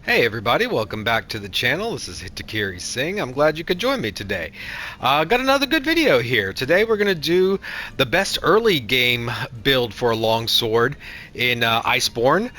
Hey everybody, welcome back to the channel. This is Hitakiri Singh. I'm glad you could join me today. Got another good video here. Today we're going to do the best early game build for a longsword in Iceborne.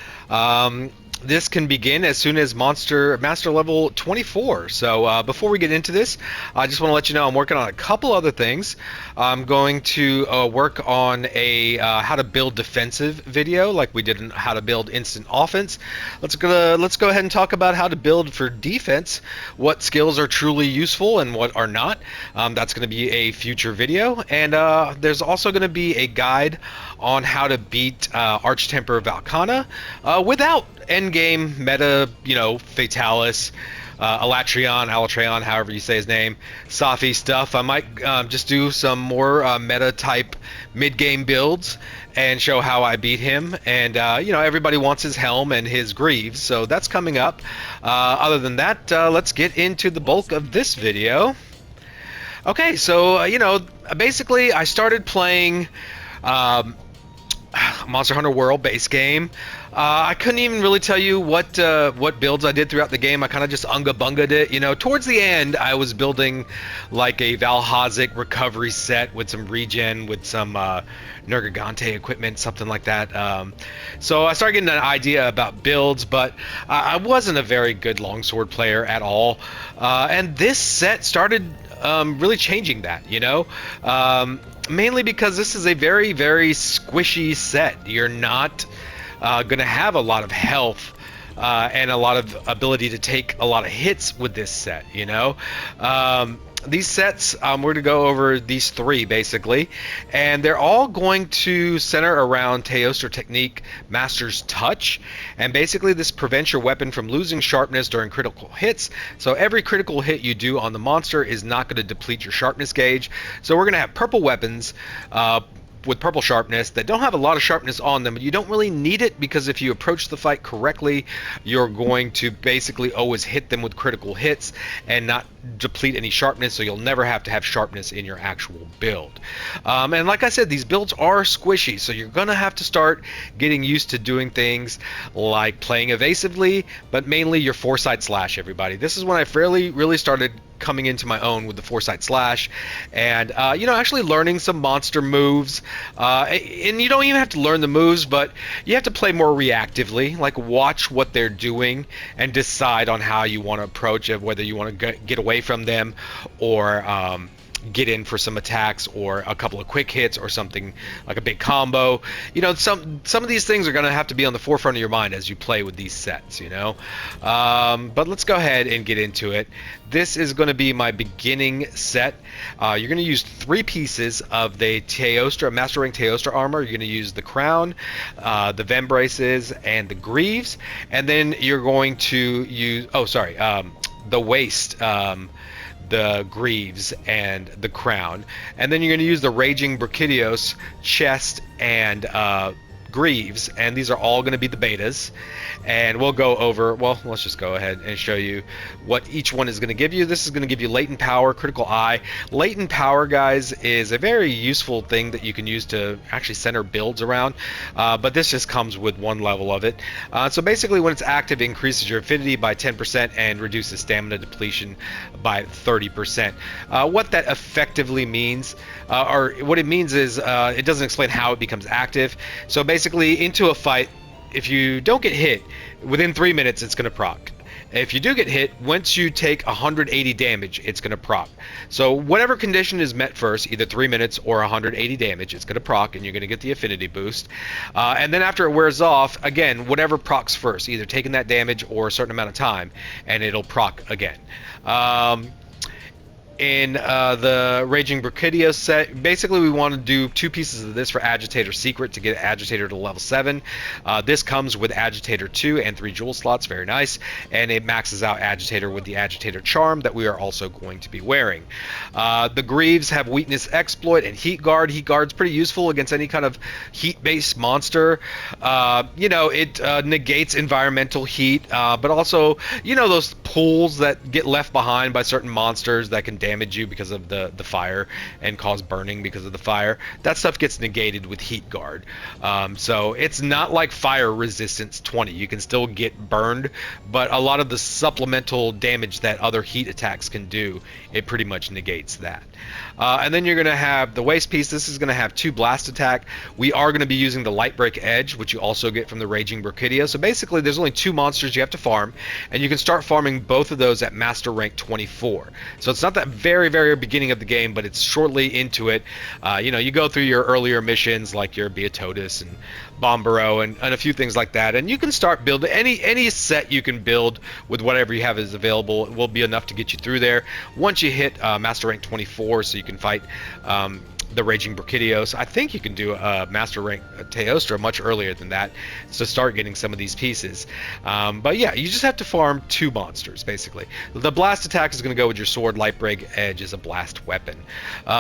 This can begin as soon as master level 24. So before we get into this, I just want to let you know I'm working on a couple other things. I'm going to work on a how to build defensive video, like we did in how to build instant offense. Let's go ahead and talk about how to build for defense. What skills are truly useful and what are not. That's going to be a future video, and there's also going to be a guide on how to beat Archtemper Valkana without endgame meta, Fatalis, Alatreon, however you say his name, Safi stuff. I might just do some more meta type mid game builds and show how I beat him. And everybody wants his helm and his greaves, so that's coming up. Other than that, let's get into the bulk of this video. Okay, so basically I started playing Monster Hunter World base game. I couldn't even really tell you what builds I did throughout the game. I kind of just unga bunga'd it. Towards the end, I was building like a Valhazic recovery set with some regen, with some Nergigante equipment, something like that. So I started getting an idea about builds, but I wasn't a very good longsword player at all. And this set started really changing that, mainly because this is a very, very squishy set. You're not going to have a lot of health and a lot of ability to take a lot of hits with this set, These sets, we're going to go over these three, basically, and they're all going to center around Teostra Technique Master's Touch, and basically this prevents your weapon from losing sharpness during critical hits, so every critical hit you do on the monster is not going to deplete your sharpness gauge. So we're going to have purple weapons, with purple sharpness that don't have a lot of sharpness on them, but you don't really need it, because if you approach the fight correctly, you're going to basically always hit them with critical hits and not deplete any sharpness, so you'll never have to have sharpness in your actual build. And like I said, these builds are squishy, so you're gonna have to start getting used to doing things like playing evasively, but mainly your foresight slash, everybody. This is when I really started coming into my own with the foresight slash, and actually learning some monster moves, and you don't even have to learn the moves, but you have to play more reactively, like watch what they're doing and decide on how you want to approach it, whether you want to get away from them or get in for some attacks or a couple of quick hits or something like a big combo. Some of these things are going to have to be on the forefront of your mind as you play with these sets, but let's go ahead and get into it. This is going to be my beginning set. You're going to use three pieces of the Teostra, Master Rank Teostra armor. You're going to use the crown, the vambraces, and the greaves, and then you're going to use the waist, the greaves, and the crown, and then you're going to use the Raging Brachydios chest and greaves, and these are all going to be the betas, and we'll go over, well, let's just go ahead and show you what each one is going to give you. This is going to give you latent power, critical eye. Latent power, guys, is a very useful thing that you can use to actually center builds around, but this just comes with one level of it. So basically when it's active, it increases your affinity by 10% and reduces stamina depletion by 30%. What that effectively means, or what it means is, it doesn't explain how it becomes active. So basically, into a fight, if you don't get hit, within 3 minutes it's going to proc. If you do get hit, once you take 180 damage, it's going to proc. So whatever condition is met first, either 3 minutes or 180 damage, it's going to proc, and you're going to get the affinity boost. And then after it wears off, again, whatever procs first, either taking that damage or a certain amount of time, and it'll proc again. In the Raging Brachydios set, basically we want to do two pieces of this for Agitator Secret to get Agitator to level 7. This comes with Agitator 2 and 3 jewel slots, very nice, and it maxes out Agitator with the Agitator Charm that we are also going to be wearing. The Greaves have Weakness Exploit and Heat Guard. Heat Guard's pretty useful against any kind of heat-based monster. It negates environmental heat, but also, those pools that get left behind by certain monsters that can damage you because of the fire and cause burning because of the fire. That stuff gets negated with Heat Guard. So it's not like Fire Resistance 20. You can still get burned, but a lot of the supplemental damage that other heat attacks can do, it pretty much negates that. And then you're going to have the waist piece. This is going to have 2 blast attack. We are going to be using the Light Break Edge, which you also get from the Raging Brachydia. So basically, there's only 2 monsters you have to farm, and you can start farming both of those at Master Rank 24. So it's not that very, very beginning of the game, but it's shortly into it. You go through your earlier missions, like your Beatotus and Bombero and a few things like that, and you can start building any set you can build with whatever you have is available. It will be enough to get you through there. Once you hit Master Rank 24, so you can fight the Raging Brachydios. I think you can do a Master Rank Teostra much earlier than that to start getting some of these pieces. But yeah, you just have to farm 2 monsters, basically. The blast attack is going to go with your sword. Light Break Edge is a blast weapon.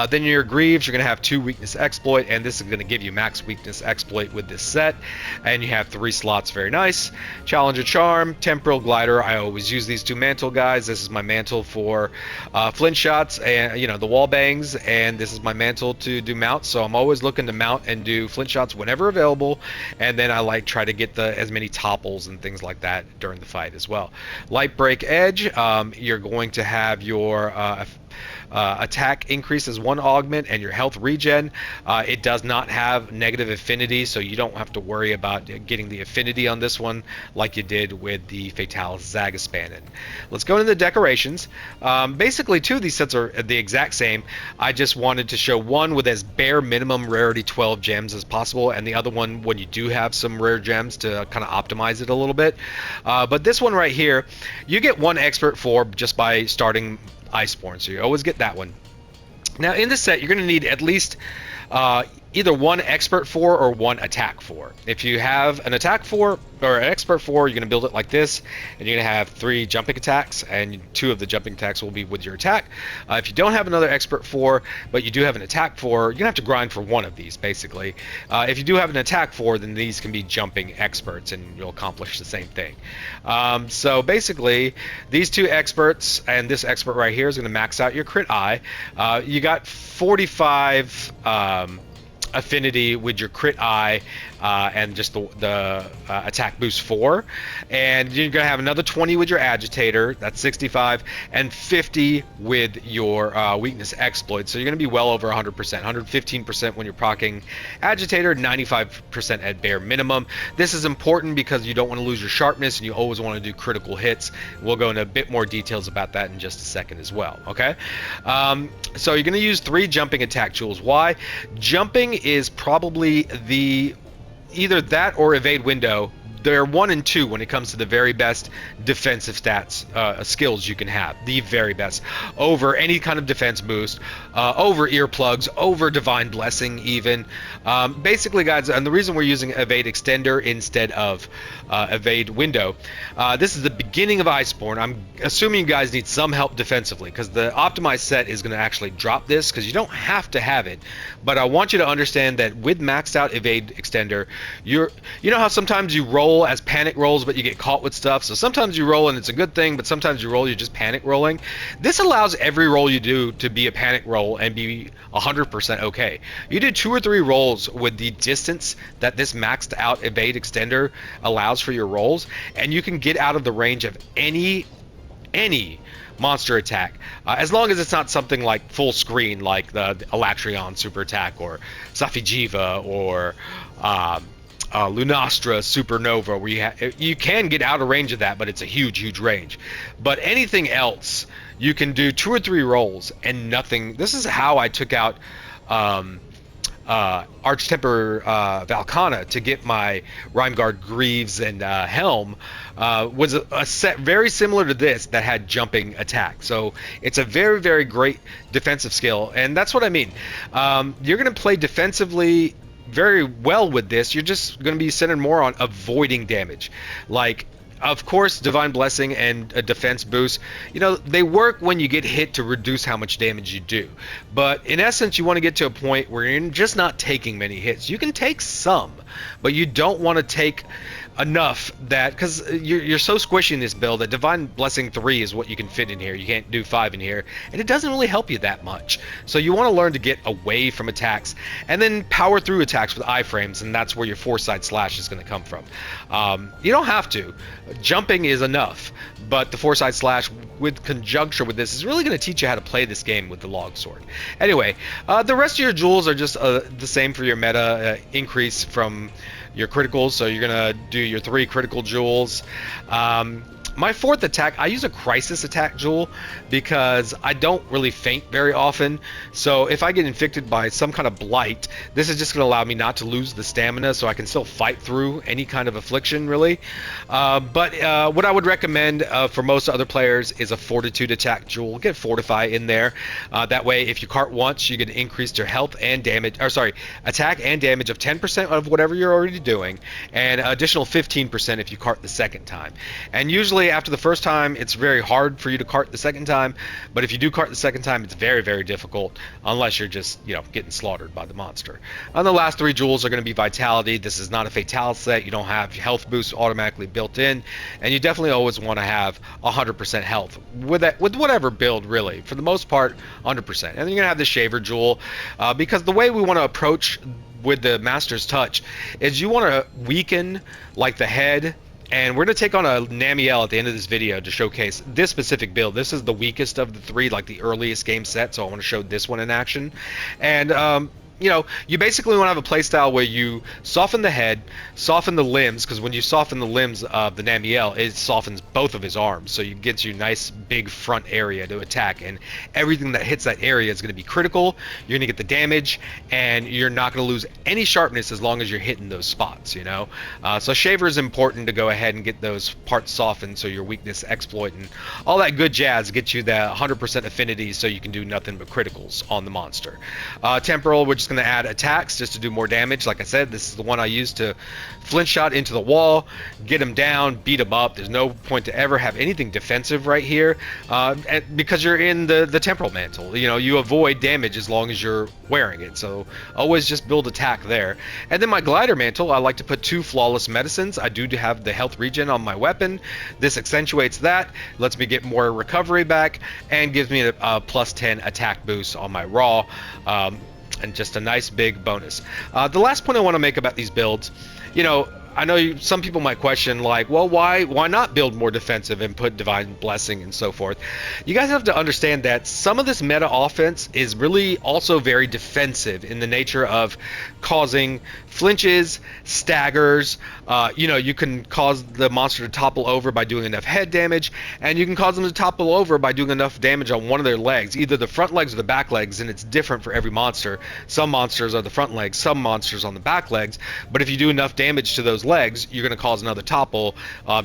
Then your Greaves, you're going to have 2 weakness exploit, and this is going to give you max weakness exploit with this set. And you have 3 slots, very nice. Challenger Charm, Temporal Glider. I always use these 2 mantle guys. This is my mantle for flint shots and the wall bangs, and this is my mantle to do mounts. So I'm always looking to mount and do flint shots whenever available, and then I try to get as many topples and things like that during the fight as well. Light Break Edge, you're going to have your attack increases 1 augment and your health regen. It does not have negative affinity, so you don't have to worry about getting the affinity on this one like you did with the Fatalis Zagaspanin. Let's go into the decorations. Basically, 2 of these sets are the exact same. I just wanted to show one with as bare minimum rarity 12 gems as possible, and the other one when you do have some rare gems to kind of optimize it a little bit. But this one right here, you get 1 expert 4 just by starting Iceborne, so you always get that one. Now in this set, you're going to need at least either 1 expert 4 or 1 attack 4. If you have an attack 4 or an expert 4, you're going to build it like this, and you're going to have 3 jumping attacks, and 2 of the jumping attacks will be with your attack. If you don't have another expert 4, but you do have an attack 4, you're going to have to grind for 1 of these, basically. If you do have an attack 4, then these can be jumping experts, and you'll accomplish the same thing. So basically, these 2 experts and this expert right here is going to max out your crit eye. You got 45 affinity with your crit eye and just the attack boost 4, and you're gonna have another 20 with your agitator, that's 65, and 50 with your weakness exploit. So you're gonna be well over 100%, 115% when you're proccing agitator, 95% at bare minimum. This is important because you don't want to lose your sharpness, and you always want to do critical hits. We'll go into a bit more details about that in just a second as well. Okay, so you're gonna use 3 jumping attack tools. Why? Jumping is probably either that or evade window. They're 1 and 2 when it comes to the very best defensive stats skills you can have. The very best over any kind of defense boost, over earplugs, over divine blessing even. Basically, guys, and the reason we're using evade extender instead of evade window, this is the beginning of Iceborne. I'm assuming you guys need some help defensively, because the optimized set is going to actually drop this, because you don't have to have it. But I want you to understand that with maxed out evade extender, you know how sometimes you roll as panic rolls, but you get caught with stuff. So sometimes you roll and it's a good thing, but sometimes you roll, you're just panic rolling. This allows every roll you do to be a panic roll and be 100% okay. You did 2 or 3 rolls with the distance that this maxed out evade extender allows for your rolls, and you can get out of the range of any monster attack, as long as it's not something like full screen like the Elatrion super attack or Safi'jiiva or Lunastra Supernova, where you can get out of range of that, but it's a huge range. But anything else, you can do 2 or 3 rolls and nothing. This is how I took out Archtemper Valkana to get my Rhymeguard Greaves and Helm. Was a set very similar to this that had jumping attack. So it's a very great defensive skill, and that's what I mean. You're going to play defensively very well with this. You're just going to be centered more on avoiding damage. Like, of course, Divine Blessing and a defense boost, they work when you get hit to reduce how much damage you do. But in essence, you want to get to a point where you're just not taking many hits. You can take some, but you don't want to take enough that, because you're so squishy in this build, that Divine Blessing 3 is what you can fit in here. You can't do 5 in here, and it doesn't really help you that much. So you want to learn to get away from attacks and then power through attacks with iframes, and that's where your foresight slash is going to come from. You don't have to. Jumping is enough, but the foresight slash with conjuncture with this is really going to teach you how to play this game with the Longsword. Anyway, the rest of your jewels are just the same for your meta increase from your criticals, so you're gonna do your 3 critical jewels. My 4th attack, I use a crisis attack jewel because I don't really faint very often. So if I get infected by some kind of blight, this is just going to allow me not to lose the stamina, so I can still fight through any kind of affliction, really. But what I would recommend for most other players is a fortitude attack jewel. Get fortify in there. That way, if you cart once, you get increased your health and damage, or sorry, attack and damage of 10% of whatever you're already doing, and additional 15% if you cart the second time. And usually after the first time, it's very hard for you to cart the second time, but if you do cart the second time, it's very, very difficult unless you're just, you know, getting slaughtered by the monster. And the last 3 jewels are going to be vitality. This is not a fatal set. You don't have health boosts automatically built in, and you definitely always want to have 100% health with whatever build, really. For the most part, 100%. And then you're going to have the shaver jewel, because the way we want to approach with the Master's Touch is you want to weaken like the head. And we're going to take on a Namielle at the end of this video to showcase this specific build. This is the weakest of the 3, like the earliest game set, so I want to show this one in action. And you know, you basically want to have a playstyle where you soften the head, soften the limbs, because when you soften the limbs of the Namielle, it softens both of his arms, so it gets you a nice big front area to attack, and everything that hits that area is going to be critical. You're going to get the damage, and you're not going to lose any sharpness as long as you're hitting those spots, you know? So Shaver is important to go ahead and get those parts softened, so your weakness exploit and all that good jazz gets you that 100% affinity, so you can do nothing but criticals on the monster. Temporal, which is going to add attacks just to do more damage. Like I said, this is the one I use to flint shot into the wall, get him down, beat him up. There's no point to ever have anything defensive right here, because you're in the temporal mantle. You know, you avoid damage as long as you're wearing it, so always just build attack there. And then my glider mantle, I like to put 2 flawless medicines. I do have the health regen on my weapon. This accentuates that, lets me get more recovery back, and gives me a plus 10 attack boost on my raw. And just a nice big bonus. The last point I want to make about these builds, you know, I know some people might question, like, well, why not build more defensive and put Divine Blessing and so forth? You guys have to understand that some of this meta offense is really also very defensive in the nature of causing flinches, staggers. You know, you can cause the monster to topple over by doing enough head damage, and you can cause them to topple over by doing enough damage on one of their legs, either the front legs or the back legs, and it's different for every monster. Some monsters are the front legs, some monsters on the back legs, but if you do enough damage to those legs, you're going to cause another topple,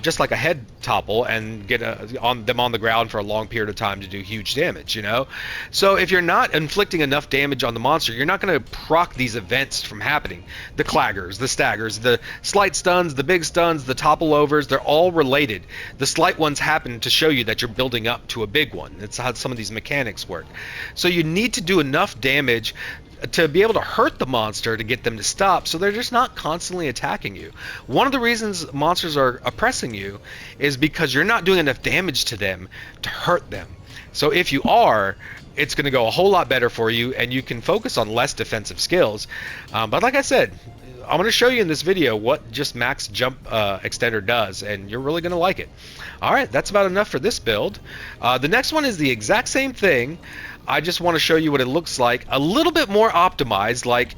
just like a head topple, and get them on the ground for a long period of time to do huge damage, you know? So if you're not inflicting enough damage on the monster, you're not going to proc these events from happening. The claggers, the staggers, the slight stuns, the big stuns, the topple overs, they're all related. The slight ones happen to show you that you're building up to a big one. That's how some of these mechanics work. So you need to do enough damage to be able to hurt the monster to get them to stop, so they're just not constantly attacking you. One of the reasons monsters are oppressing you is because you're not doing enough damage to them to hurt them. So if you are, it's going to go a whole lot better for you, and you can focus on less defensive skills. But like I said, I'm going to show you in this video what just max jump extender does, and you're really going to like it. Alright, that's about enough for this build. The next one is the exact same thing. I just want to show you what it looks like, a little bit more optimized. Like,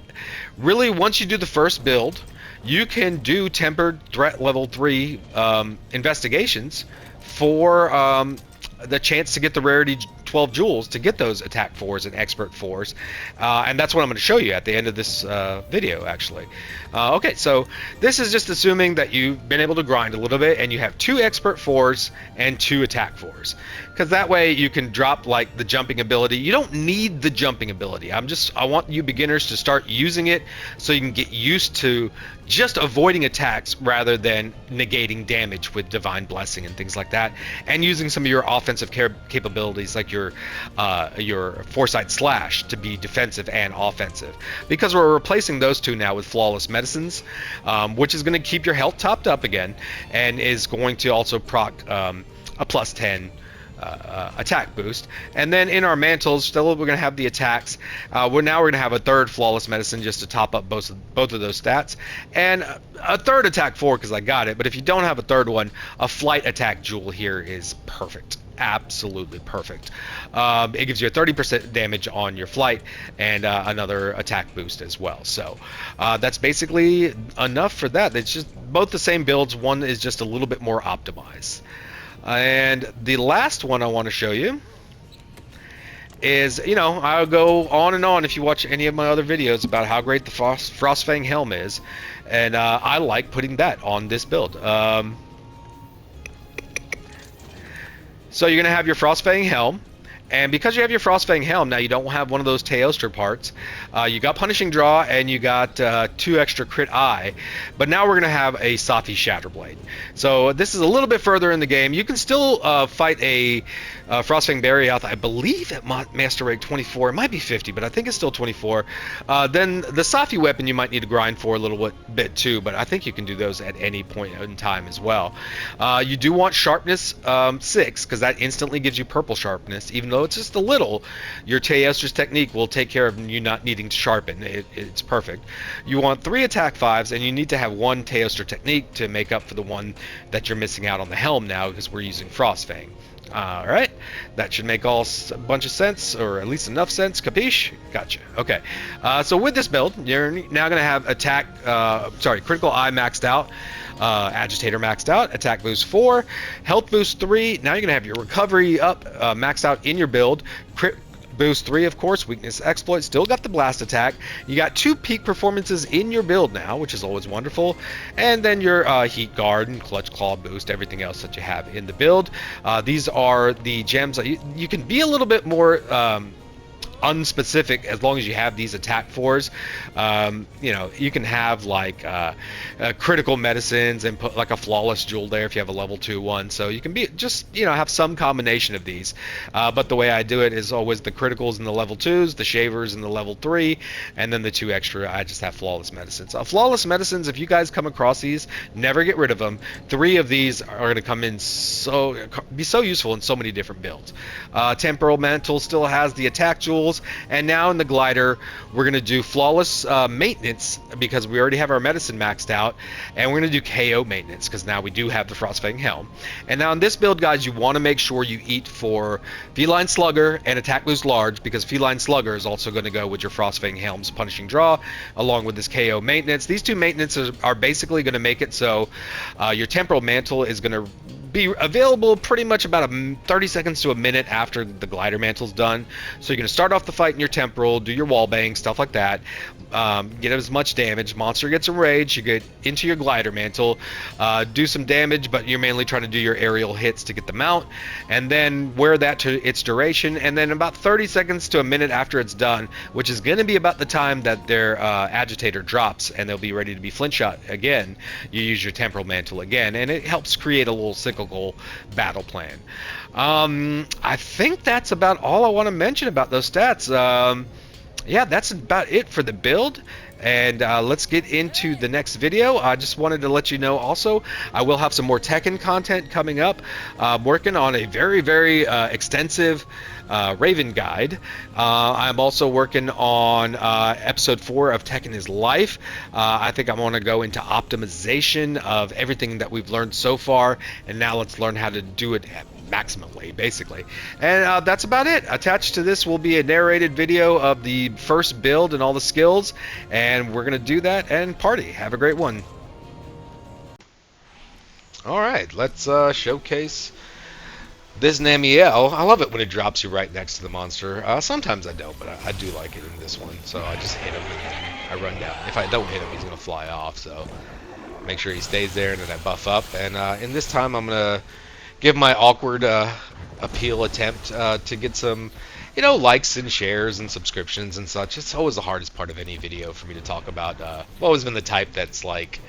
really, once you do the first build, you can do tempered threat level 3 investigations for the chance to get the rarity 12 jewels to get those attack 4s and expert 4s, and that's what I'm going to show you at the end of this video, actually. Okay, so this is just assuming that you've been able to grind a little bit and you have 2 expert 4s and 2 attack 4s, because that way you can drop like the jumping ability. You don't need the jumping ability. I want you beginners to start using it so you can get used to just avoiding attacks rather than negating damage with Divine Blessing and things like that, and using some of your offensive capabilities like your Foresight Slash to be defensive and offensive. Because we're replacing those two now with Flawless Medicines, which is going to keep your health topped up again, and is going to also proc a plus 10 attack boost. And then in our mantles, still we're going to have the attacks. Now we're going to have a third Flawless Medicine just to top up both of those stats, and a third attack 4 because I got it. But if you don't have a third one, a Flight Attack Jewel here is perfect. Absolutely perfect. It gives you a 30% damage on your flight and another attack boost as well. So that's basically enough for that. It's just both the same builds. One is just a little bit more optimized. And the last one I want to show you is, I'll go on and on if you watch any of my other videos about how great the Frostfang helm is, and I like putting that on this build. So you're going to have your Frostfang helm, and because you have your Frostfang helm, now you don't have one of those Teostra parts. You got Punishing Draw, and you got 2 extra Crit Eye, but now we're going to have a Safi Shatterblade. So this is a little bit further in the game. You can still fight a Frostfang Barioth, I believe at Master Rate 24. It might be 50, but I think it's still 24. Then the Safi weapon you might need to grind for a little bit too, but I think you can do those at any point in time as well. You do want Sharpness 6, because that instantly gives you purple sharpness, even though it's just a little. Your Teostra's technique will take care of you not needing to sharpen. It's perfect. You want 3 attack 5s, and you need to have 1 Teostra technique to make up for the one that you're missing out on the helm now, because we're using Frostfang. Alright, that should make a bunch of sense, or at least enough sense. Capiche? Gotcha. Okay, so with this build, you're now going to have Critical Eye maxed out, Agitator maxed out, Attack Boost 4, Health Boost 3. Now you're going to have your Recovery up, maxed out in your build, Crit Boost 3, of course, Weakness Exploit, still got the Blast Attack. You got 2 peak performances in your build now, which is always wonderful. And then your Heat Guard and Clutch Claw boost, everything else that you have in the build. These are the gems that you can be a little bit more unspecific as long as you have these attack 4s. You can have like critical medicines and put like a flawless jewel there if you have a level 2 one, so you can be just have some combination of these, but the way I do it is always the criticals in the level 2s, the shavers in the level 3, and then the 2 extra I just have flawless medicines. Flawless medicines, if you guys come across these, never get rid of them. 3 of these are going to come in be so useful in so many different builds. Temporal Mantle still has the attack jewel. And now in the glider, we're going to do flawless maintenance because we already have our medicine maxed out, and we're going to do KO maintenance because now we do have the Frostfang helm. And now in this build, guys, you want to make sure you eat for Feline Slugger and Attack Boost Large, because Feline Slugger is also going to go with your Frostfang helm's Punishing Draw along with this KO maintenance. These 2 maintenances are basically going to make it so your Temporal Mantle is going to be available pretty much about 30 seconds to a minute after the glider mantle's done. So you're going to start off the fight in your temporal, do your wall bang, stuff like that, get as much damage. Monster gets enraged, you get into your glider mantle, do some damage, but you're mainly trying to do your aerial hits to get them out, and then wear that to its duration, and then about 30 seconds to a minute after it's done, which is going to be about the time that their agitator drops and they'll be ready to be flint shot again, you use your temporal mantle again, and it helps create a little cyclical battle plan. I think that's about all I want to mention about those stats. Yeah, that's about it for the build. And let's get into the next video. I just wanted to let you know also, I will have some more Tekken content coming up. I'm working on a very, very extensive Raven guide. I'm also working on episode 4 of Tekken is Life. I think I want to go into optimization of everything that we've learned so far, and now let's learn how to do it maximally, basically. And that's about it. Attached to this will be a narrated video of the first build and all the skills, and we're gonna do that and party. Have a great one. Alright, let's showcase this Namielle. I love it when it drops you right next to the monster. Sometimes I don't, but I do like it in this one. So I just hit him and then I run down. If I don't hit him, he's gonna fly off, so make sure he stays there, and then I buff up. And in this time I'm gonna give my awkward appeal attempt to get some, likes and shares and subscriptions and such. It's always the hardest part of any video for me to talk about. I've always been the type that's like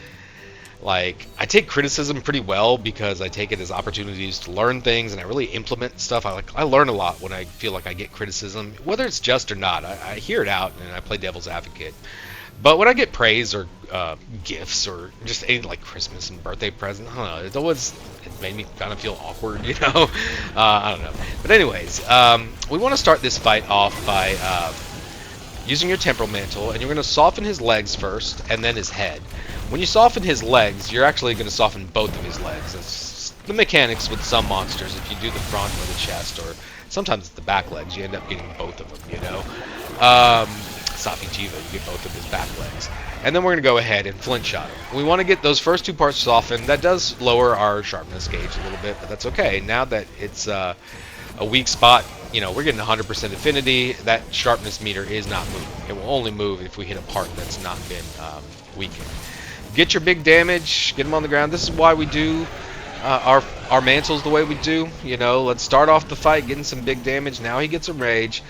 I take criticism pretty well because I take it as opportunities to learn things, and I really implement stuff. I learn a lot when I feel like I get criticism, whether it's just or not. I hear it out and I play devil's advocate. But when I get praise or gifts or just any like Christmas and birthday present, I don't know. It made me kind of feel awkward, I don't know. But anyways, we want to start this fight off by using your temporal mantle, and you're going to soften his legs first, and then his head. When you soften his legs, you're actually going to soften both of his legs. That's the mechanics with some monsters. If you do the front or the chest, or sometimes it's the back legs, you end up getting both of them. Safi Jiva, you get both of his back legs. And then we're going to go ahead and flint shot him. We want to get those first two parts softened. That does lower our sharpness gauge a little bit, but that's okay. Now that it's a weak spot, we're getting 100% affinity. That sharpness meter is not moving. It will only move if we hit a part that's not been weakened. Get your big damage, get him on the ground. This is why we do our mantles the way we do. Let's start off the fight getting some big damage. Now he gets a rage.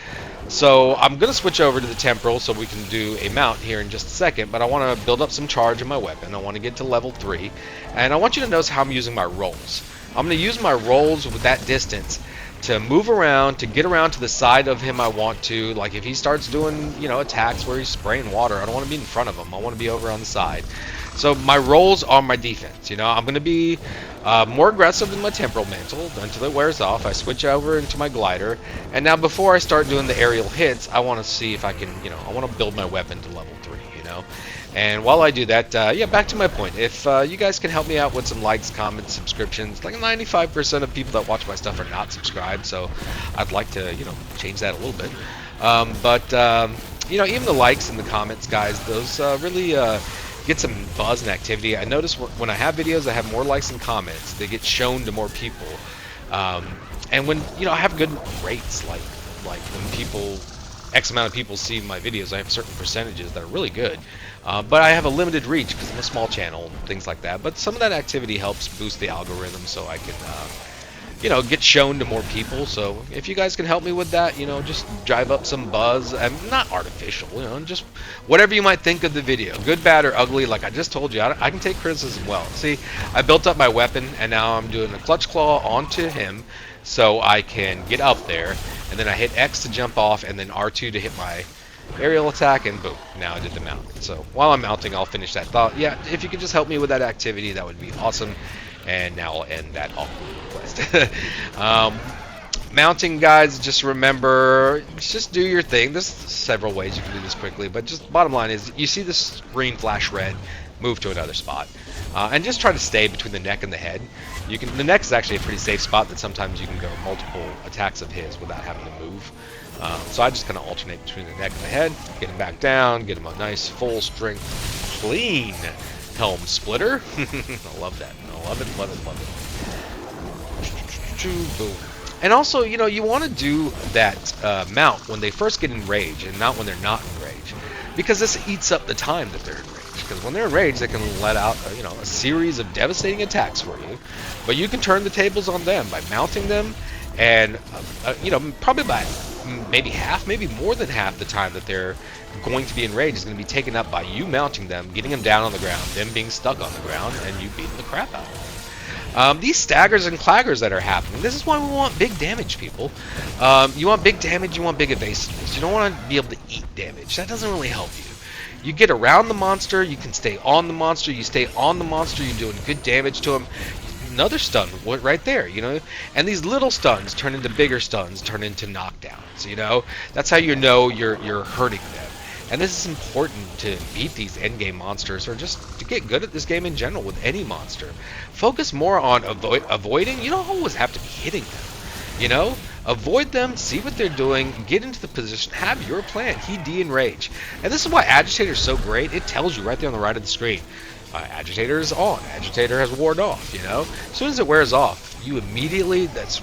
So I'm going to switch over to the temporal so we can do a mount here in just a second, but I want to build up some charge in my weapon. I want to get to level 3, and I want you to notice how I'm using my rolls. I'm going to use my rolls with that distance to move around, to get around to the side of him I want to. Like if he starts doing, attacks where he's spraying water, I don't want to be in front of him. I want to be over on the side. So my rolls are my defense. I'm going to be more aggressive with my temporal mantle until it wears off. I switch over into my glider, and now before I start doing the aerial hits, I want to see if I can, I want to build my weapon to level 3. And while I do that, back to my point. If you guys can help me out with some likes, comments, subscriptions, like 95% of people that watch my stuff are not subscribed, so I'd like to, change that a little bit. Even the likes and the comments, guys, those really get some buzz and activity. I notice when I have videos that have more likes and comments, they get shown to more people. And when, I have good rates, like when people, X amount of people see my videos, I have certain percentages that are really good. But I have a limited reach because I'm a small channel and things like that. But some of that activity helps boost the algorithm so I can, get shown to more people. So if you guys can help me with that, just drive up some buzz. And not artificial, just whatever you might think of the video. Good, bad, or ugly. Like I just told you, I can take criticism well. See, I built up my weapon, and now I'm doing a clutch claw onto him so I can get up there. And then I hit X to jump off, and then R2 to hit my aerial attack, and boom, now I did the mount. So while I'm mounting, I'll finish that thought. Yeah, if you could just help me with that activity, that would be awesome. And now I'll end that awkward request. Mounting, guys, just remember, just do your thing. There's several ways you can do this quickly, but just bottom line is, you see this green flash red, move to another spot. And just try to stay between the neck and the head. The neck is actually a pretty safe spot that sometimes you can go multiple attacks of his without having to move. So I just kind of alternate between the neck and the head, get him back down, get him a nice full strength, clean helm splitter. I love that. I love it, love it, love it. Boom. And also, you want to do that mount when they first get in rage and not when they're not in rage, because this eats up the time that they're in rage. Because when they're in rage, they can let out a series of devastating attacks for you, but you can turn the tables on them by mounting them, and probably by maybe half, maybe more than half the time that they're going to be in rage is going to be taken up by you mounting them, getting them down on the ground, them being stuck on the ground, and you beating the crap out of them. These staggers and claggers that are happening, this is why we want big damage, people. You want big damage, you want big evasiveness. You don't want to be able to eat damage. That doesn't really help you. You get around the monster, you can stay on the monster, you stay on the monster, you're doing good damage to him. Another stun right there, and these little stuns turn into bigger stuns, turn into knockdowns, That's how you know you're hurting them. And this is important to beat these endgame monsters, or just to get good at this game in general with any monster. Focus more on avoiding. You don't always have to be hitting them, Avoid them, see what they're doing, get into the position, have your plan, heed D and rage. And this is why Agitator is so great. It tells you right there on the right of the screen. Agitator is on. Agitator has worn off, As soon as it wears off, you immediately, that's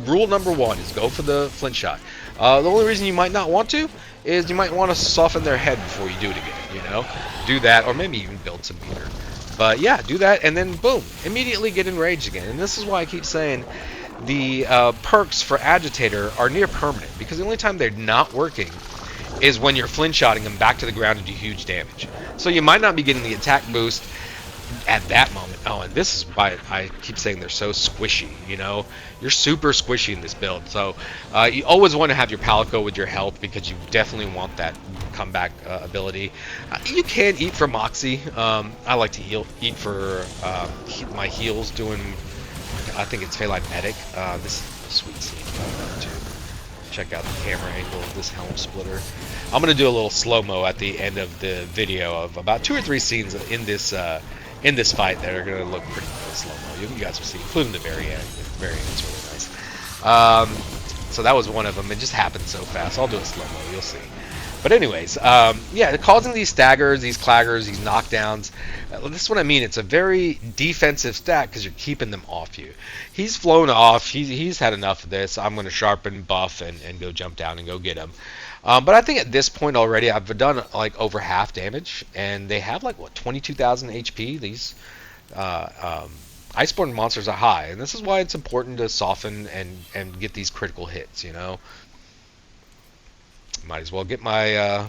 rule number 1, is go for the flint shot. The only reason you might not want to is you might want to soften their head before you do it again, Do that, or maybe even build some meter. But yeah, do that, and then boom, immediately get enraged again. And this is why I keep saying, the perks for Agitator are near permanent, because the only time they're not working is when you're flinch-shotting them back to the ground and do huge damage. So you might not be getting the attack boost at that moment. Oh, and this is why I keep saying they're so squishy, you know? You're super squishy in this build. So you always want to have your Palico with your health, because you definitely want that comeback ability. You can eat for Moxie. I like to eat for my heals doing, I think it's Phaelite Medic. This is a sweet scene too. Check out the camera angle of this helm splitter. I'm going to do a little slow-mo at the end of the video of about 2 or 3 scenes in this fight that are going to look pretty cool slow-mo. You guys will see, including the very end. The very end's really nice. So that was one of them. It just happened so fast. I'll do a slow-mo. You'll see. But anyways, yeah, causing these staggers, these claggers, these knockdowns. This is what I mean. It's a very defensive stack because you're keeping them off you. He's flown off. He's had enough of this. I'm going to sharpen, buff, and go jump down and go get him. But I think at this point already, I've done like over half damage, and they have like, what, 22,000 HP? These Iceborne monsters are high, and this is why it's important to soften and get these critical hits, you know? Might as well get my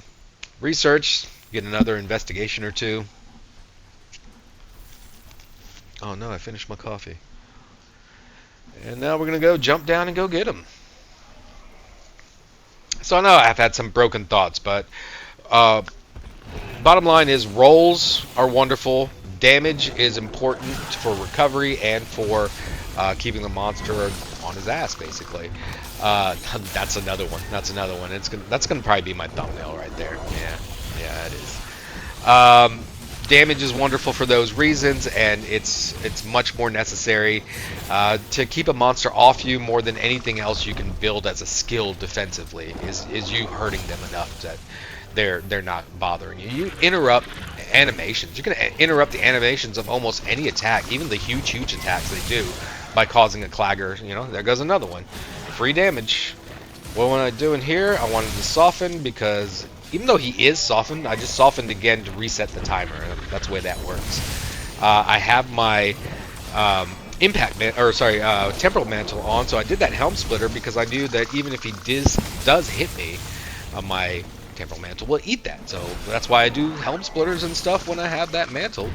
research, get another investigation or two. Oh no, I finished my coffee. And now we're going to go jump down and go get him. So I know I've had some broken thoughts, but bottom line is rolls are wonderful. Damage is important for recovery and for keeping the monster on his ass, basically. That's another one. That's gonna probably be my thumbnail right there. Yeah, it is. Damage is wonderful for those reasons, and it's much more necessary to keep a monster off you more than anything else you can build as a skill defensively. Is you hurting them enough that they're not bothering you. You interrupt animations. You can interrupt the animations of almost any attack, even the huge attacks they do, by causing a clagger. You know, there goes another one. Free damage. What am I doing here? I wanted to soften because even though he is softened, I just softened again to reset the timer. That's the way that works. I have my temporal mantle on, so I did that helm splitter because I knew that even if he does hit me, my temporal mantle will eat that. So that's why I do helm splitters and stuff when I have that mantle.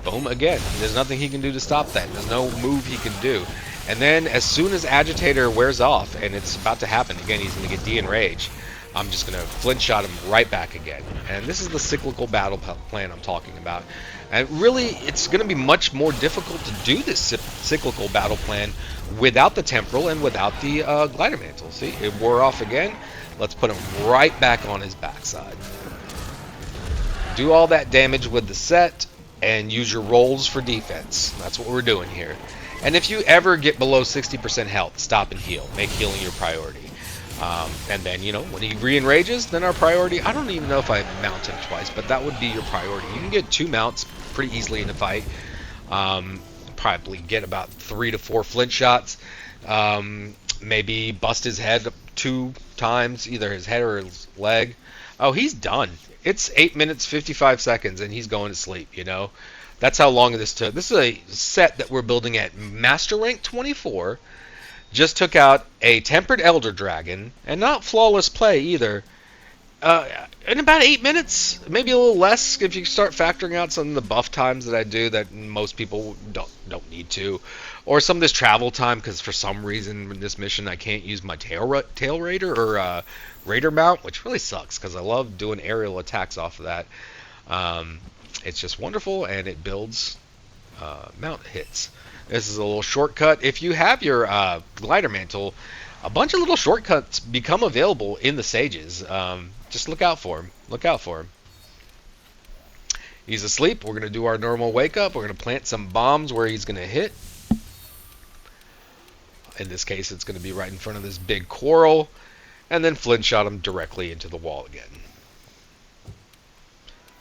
Boom, again. There's nothing he can do to stop that. There's no move he can do. And then as soon as Agitator wears off, and it's about to happen, again, he's going to get de-enraged, I'm just going to flinch shot him right back again. And this is the cyclical battle plan I'm talking about. And really, it's going to be much more difficult to do this cyclical battle plan without the temporal and without the glider mantle. See, it wore off again. Let's put him right back on his backside. Do all that damage with the set and use your rolls for defense. That's what we're doing here. And if you ever get below 60% health, stop and heal. Make healing your priority. And then, you know, when he re-enrages, then our priority, I don't even know if I mount him twice, but that would be your priority. You can get 2 mounts pretty easily in the fight. Probably get about 3 to 4 flint shots. Maybe bust his head 2 times, either his head or his leg. Oh, he's done. It's 8 minutes, 55 seconds, and he's going to sleep, you know. That's how long this took. This is a set that we're building at Master Rank 24. Just took out a Tempered Elder Dragon, and not flawless play either. In about 8 minutes, maybe a little less if you start factoring out some of the buff times that I do that most people don't need to. Or some of this travel time, because for some reason in this mission I can't use my tail raider or raider mount, which really sucks because I love doing aerial attacks off of that. It's just wonderful, and it builds mount hits. This is a little shortcut. If you have your glider mantle, a bunch of little shortcuts become available in the sages. Just look out for him. Look out for him. He's asleep. We're going to do our normal wake up. We're going to plant some bombs where he's going to hit. In this case, it's going to be right in front of this big coral. And then flint shot him directly into the wall again.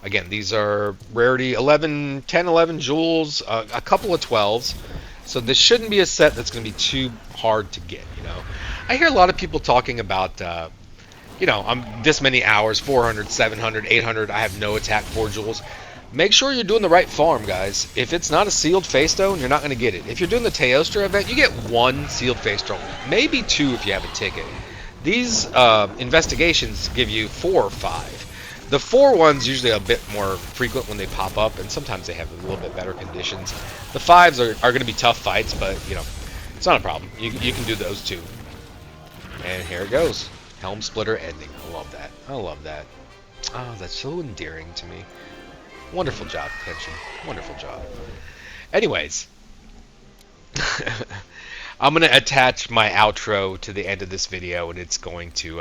Again, these are rarity 10, 11 jewels, a couple of 12s. So this shouldn't be a set that's going to be too hard to get, you know. I hear a lot of people talking about, you know, I'm this many hours, 400, 700, 800, I have no attack 4 jewels. make sure you're doing the right farm, guys. If it's not a sealed face stone, you're not going to get it. If you're doing the Teostra event, you get one sealed face stone, maybe two if you have a ticket. These investigations give you 4 or 5. The 4 ones usually a bit more frequent when they pop up, and sometimes they have a little bit better conditions. The 5s are going to be tough fights, but you know, it's not a problem. You can do those too. And here it goes. Helm Splitter ending. I love that. I love that. Oh, that's so endearing to me. Wonderful job, Tension. Wonderful job. Anyways, I'm going to attach my outro to the end of this video, and it's going to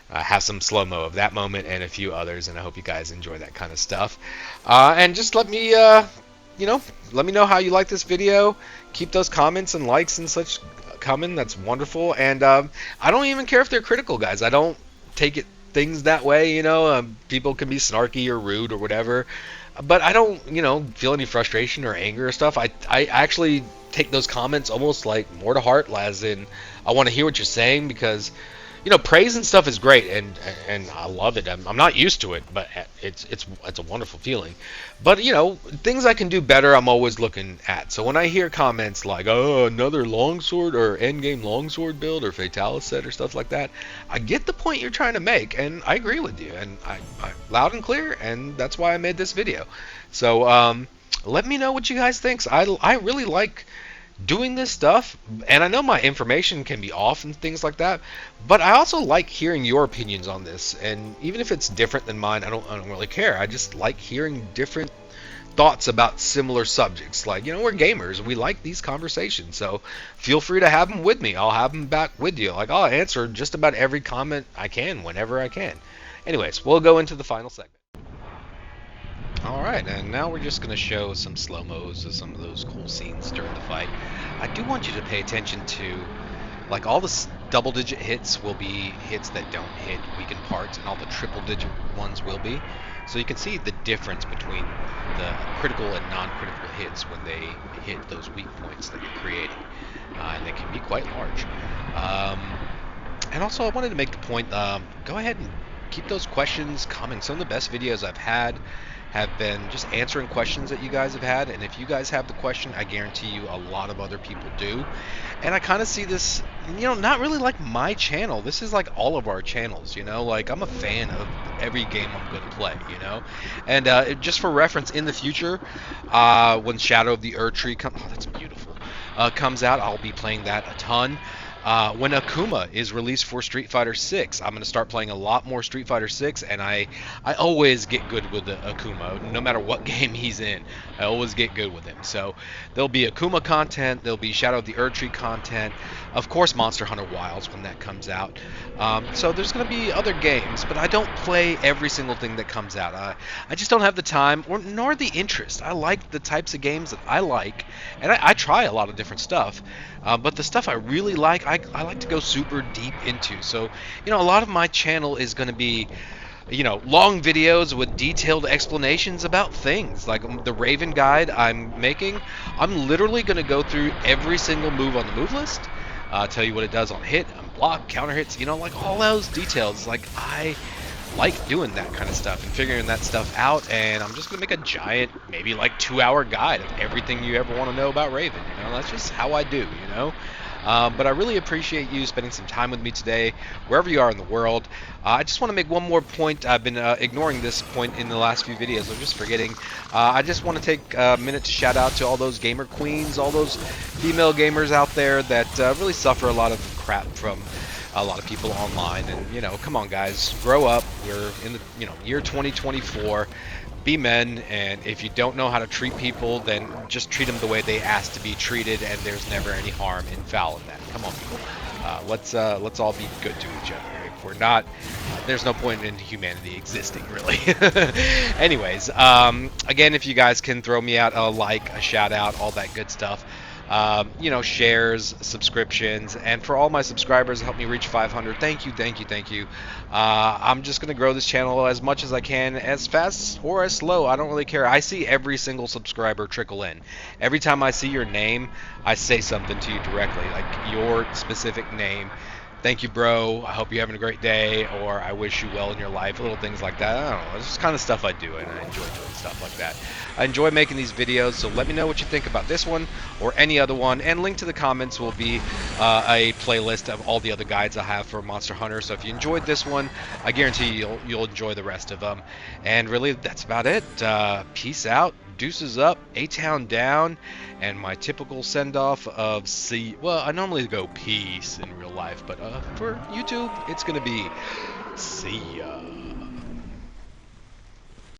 have some slow-mo of that moment and a few others, and I hope you guys enjoy that kind of stuff. And just let me, let me know how you like this video. Keep those comments and likes and such coming. That's wonderful. And I don't even care if they're critical, guys. I don't take things that way, you know. People can be snarky or rude or whatever, but I don't, feel any frustration or anger or stuff. I actually take those comments almost like more to heart, as in I want to hear what you're saying, because praise and stuff is great, and I love it. I'm not used to it, but it's a wonderful feeling. But things I can do better, I'm always looking at. So when I hear comments like, "Oh, another longsword or endgame longsword build or fatalis set or stuff like that," I get the point you're trying to make, and I agree with you, and I loud and clear, and that's why I made this video. So let me know what you guys think. I really like doing this stuff, and I know my information can be off and things like that, but I also like hearing your opinions on this, and even if it's different than mine, I don't really care. I just like hearing different thoughts about similar subjects. Like, we're gamers, we like these conversations, so feel free to have them with me. I'll have them back with you. Like, I'll answer just about every comment I can whenever I can. Anyways, we'll go into the final segment. Alright, and now we're just going to show some slow-mos of some of those cool scenes during the fight. I do want you to pay attention to, like, all the double-digit hits will be hits that don't hit weakened parts, and all the triple-digit ones will be. So you can see the difference between the critical and non-critical hits when they hit those weak points that you're creating. And they can be quite large. And also, I wanted to make the point, go ahead and keep those questions coming. Some of the best videos I've had have been just answering questions that you guys have had, and if you guys have the question, I guarantee you a lot of other people do. And I kind of see this, not really like my channel. This is like all of our channels, like I'm a fan of every game I'm going to play, and just for reference, in the future, when Shadow of the Erdtree comes out, I'll be playing that a ton. When Akuma is released for Street Fighter 6, I'm going to start playing a lot more Street Fighter 6, and I always get good with the Akuma. No matter what game he's in, I always get good with him. So there'll be Akuma content, there'll be Shadow of the Erdtree content, of course Monster Hunter Wilds when that comes out. So there's going to be other games, but I don't play every single thing that comes out. I just don't have the time nor the interest. I like the types of games that I like, and I try a lot of different stuff. But the stuff I really like, I like to go super deep into. So, a lot of my channel is going to be, long videos with detailed explanations about things. Like the Raven guide I'm making, I'm literally going to go through every single move on the move list, tell you what it does on hit, on block, counter hits, like all those details. Like, I like doing that kind of stuff and figuring that stuff out, and I'm just gonna make a giant, maybe like 2-hour guide of everything you ever want to know about Raven. That's just how I do. But I really appreciate you spending some time with me today, wherever you are in the world. I just want to make one more point. I've been ignoring this point in the last few videos. I'm just forgetting. I just want to take a minute to shout out to all those gamer queens, all those female gamers out there that really suffer a lot of crap from a lot of people online. And come on, guys, grow up. We're in the year 2024. Be men, and if you don't know how to treat people, then just treat them the way they ask to be treated, and there's never any harm in foul in that. Come on, people. Let's all be good to each other. If we're not, there's no point in humanity existing, really. Anyways, again, if you guys can throw me out a like, a shout out, all that good stuff. Shares, subscriptions, and for all my subscribers, help me reach 500. Thank you. I'm just gonna grow this channel as much as I can, as fast or as slow. I don't really care. I see every single subscriber trickle in. Every time I see your name, I say something to you directly, like your specific name Thank you, bro. I hope you're having a great day, or I wish you well in your life. Little things like that. I don't know. It's just kind of stuff I do, and I enjoy doing stuff like that. I enjoy making these videos, so let me know what you think about this one or any other one. And link to the comments will be a playlist of all the other guides I have for Monster Hunter. So if you enjoyed this one, I guarantee you'll enjoy the rest of them. And really, that's about it. Peace out. Deuces up, A-Town down, and my typical send-off of see. Well, I normally go peace in real life, but for YouTube, it's gonna be see ya.